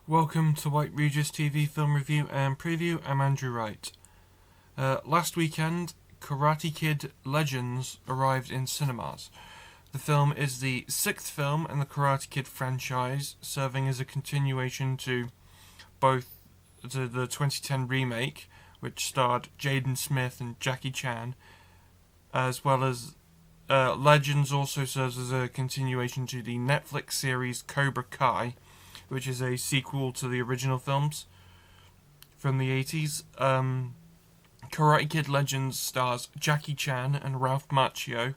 Welcome to White Regis TV film review and preview. I'm Andrew Wright. Last weekend, Karate Kid Legends arrived in cinemas. The film is the sixth film in the Karate Kid franchise, serving as a continuation to both the 2010 remake, which starred Jaden Smith and Jackie Chan, as well as Legends also serves as a continuation to the Netflix series Cobra Kai, which is a sequel to the original films from the 80s. Karate Kid Legends stars Jackie Chan and Ralph Macchio,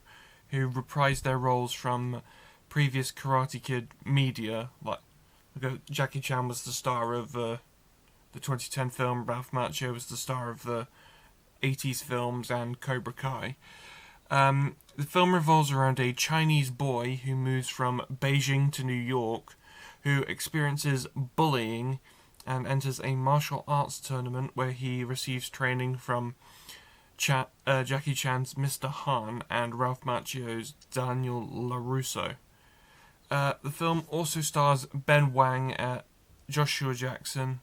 who reprised their roles from previous Karate Kid media. Jackie Chan was the star of the 2010 film, Ralph Macchio was the star of the 80s films and Cobra Kai. The film revolves around a Chinese boy who moves from Beijing to New York, who experiences bullying and enters a martial arts tournament where he receives training from Jackie Chan's Mr. Han and Ralph Macchio's Daniel LaRusso. The film also stars Ben Wang, Joshua Jackson,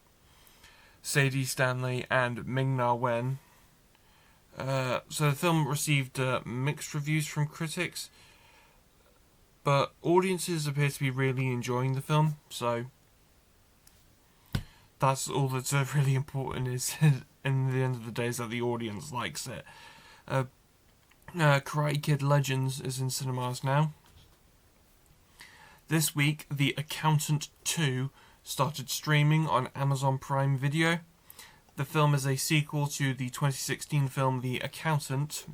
Sadie Stanley, and Ming-Na Wen. So the film received mixed reviews from critics, but audiences appear to be really enjoying the film, so that's all that's really important, is in the end of the day is that the audience likes it. Karate Kid Legends is in cinemas now. This week, The Accountant 2 started streaming on Amazon Prime Video. The film is a sequel to the 2016 film The Accountant,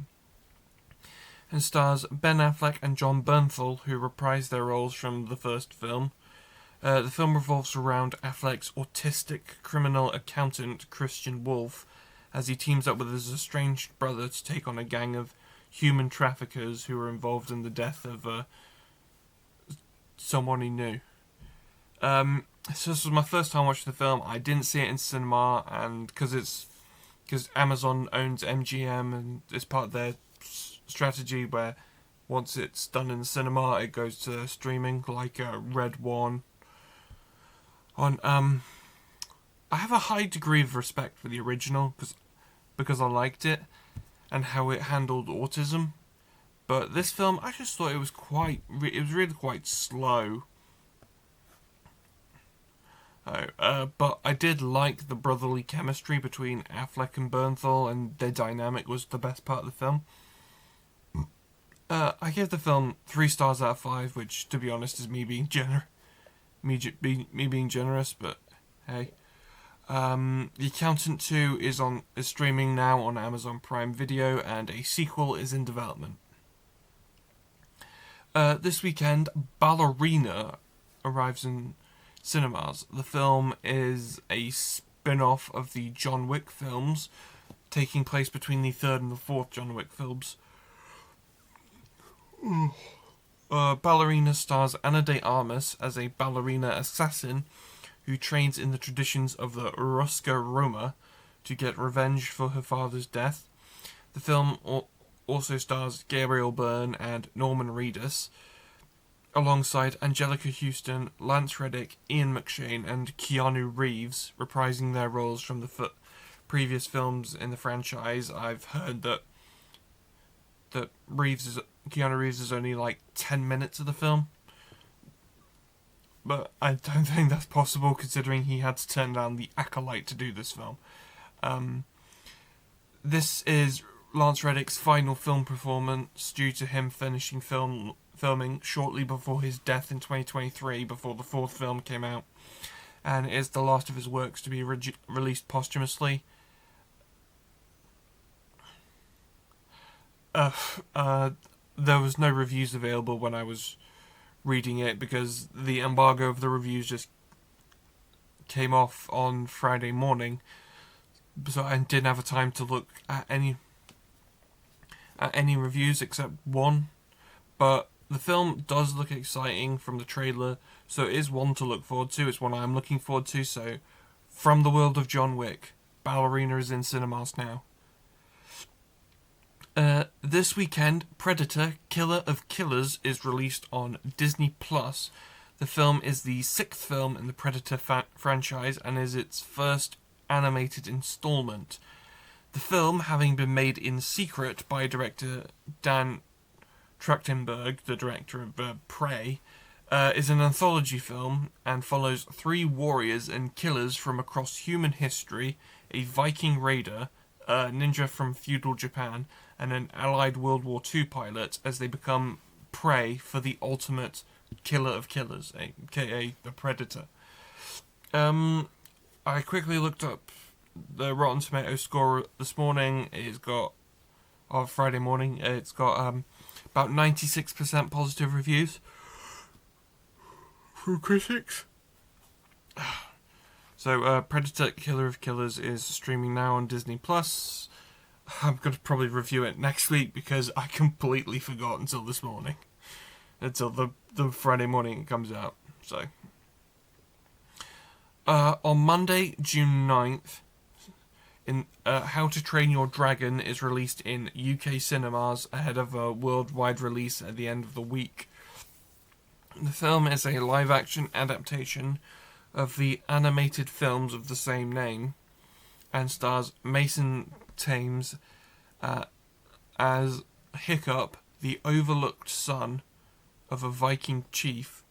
and stars Ben Affleck and Jon Bernthal, who reprised their roles from the first film. The film revolves around Affleck's autistic criminal accountant, Christian Wolf, as he teams up with his estranged brother to take on a gang of human traffickers who are involved in the death of someone he knew. So this was my first time watching the film. I didn't see it in cinema, and because Amazon owns MGM and it's part of their strategy where once it's done in the cinema, it goes to streaming, like Red One. I have a high degree of respect for the original because I liked it and how it handled autism. But this film, I just thought it was really quite slow. But I did like the brotherly chemistry between Affleck and Bernthal, and their dynamic was the best part of the film. I give the film 3 stars out of 5, which, to be honest, is me being generous. Me being generous, but hey. The Accountant 2 is streaming now on Amazon Prime Video, and a sequel is in development. This weekend, Ballerina arrives in cinemas. The film is a spin-off of the John Wick films, taking place between the third and the fourth John Wick films. Ballerina stars Ana de Armas as a ballerina assassin who trains in the traditions of the Ruska Roma to get revenge for her father's death. The film also stars Gabriel Byrne and Norman Reedus, alongside Angelica Houston, Lance Reddick, Ian McShane, and Keanu Reeves, reprising their roles from the previous films in the franchise. I've heard that Keanu Reeves is only like 10 minutes of the film, but I don't think that's possible considering he had to turn down The Acolyte to do this film. This is Lance Reddick's final film performance due to him finishing filming shortly before his death in 2023, before the fourth film came out, and it is the last of his works to be released posthumously. There was no reviews available when I was reading it because the embargo of the reviews just came off on Friday morning, so I didn't have a time to look at any reviews except one. But the film does look exciting from the trailer, so it is one to look forward to. It's one I'm looking forward to. So, from the world of John Wick, Ballerina is in cinemas now. This weekend, Predator: Killer of Killers is released on Disney+. The film is the sixth film in the Predator franchise and is its first animated installment. The film, having been made in secret by director Dan Trachtenberg, the director of Prey, is an anthology film and follows three warriors and killers from across human history, a Viking raider, a ninja from feudal Japan, and an Allied World War II pilot as they become prey for the ultimate killer of killers, aka the Predator. I quickly looked up the Rotten Tomatoes score this morning. It's got, Friday morning, it's got about 96% positive reviews from critics. So, Predator Killer of Killers is streaming now on Disney Plus. I'm going to probably review it next week because I completely forgot until this morning. Until the Friday morning it comes out. So, on Monday, June 9th, How to Train Your Dragon is released in UK cinemas ahead of a worldwide release at the end of the week. The film is a live-action adaptation of the animated films of the same name and stars Mason Thames as Hiccup, the overlooked son of a Viking chief.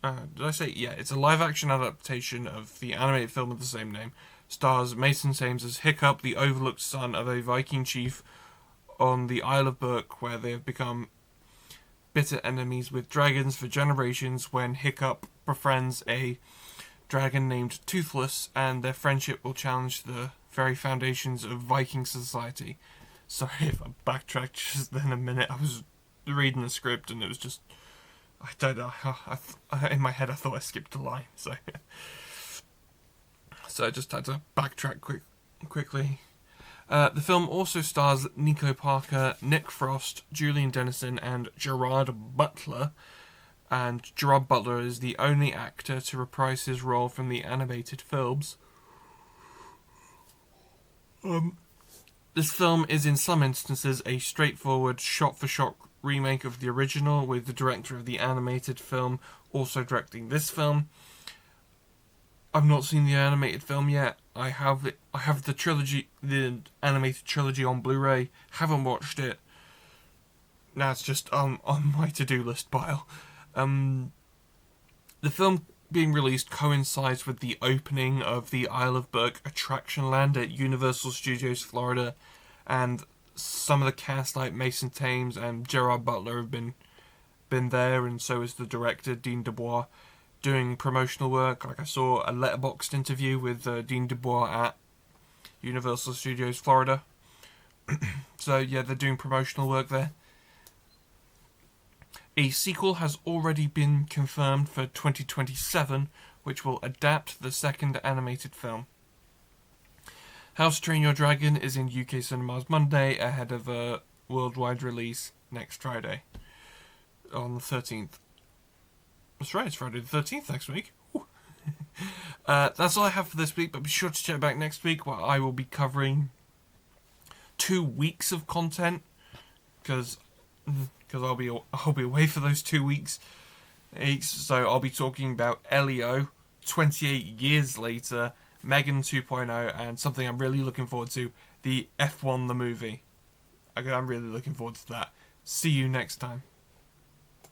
Did I say? Yeah, it's a live-action adaptation of the animated film of the same name. Stars Mason Thames as Hiccup, the overlooked son of a Viking chief on the Isle of Burke, where they have become bitter enemies with dragons for generations when Hiccup befriends a dragon named Toothless, and their friendship will challenge the very foundations of Viking society. Sorry if I backtracked just then a minute. I was reading the script and it was just... I don't know. In my head I thought I skipped a line, so... So I just had to backtrack quickly. The film also stars Nico Parker, Nick Frost, Julian Dennison, and Gerard Butler. And Gerard Butler is the only actor to reprise his role from the animated films. This film is in some instances a straightforward shot-for-shot remake of the original, with the director of the animated film also directing this film. I've not seen the animated film yet. I have the trilogy, the animated trilogy on Blu-ray. Haven't watched it. Now it's just on my to-do list pile. The film being released coincides with the opening of the Isle of Burke attraction land at Universal Studios Florida, and some of the cast like Mason Thames and Gerard Butler have been there, and so is the director Dean DeBois, doing promotional work. Like I saw a Letterboxd interview with Dean DeBois at Universal Studios Florida. So yeah, they're doing promotional work there. A sequel has already been confirmed for 2027, which will adapt the second animated film. How to Train Your Dragon is in UK cinemas Monday, ahead of a worldwide release next Friday, on the 13th. That's right, it's Friday the 13th next week. That's all I have for this week, but be sure to check back next week where I will be covering 2 weeks of content, because I'll be away for those 2 weeks. So I'll be talking about Elio, 28 years later, Megan 2.0, and something I'm really looking forward to, the F1 the movie. I'm really looking forward to that. See you next time.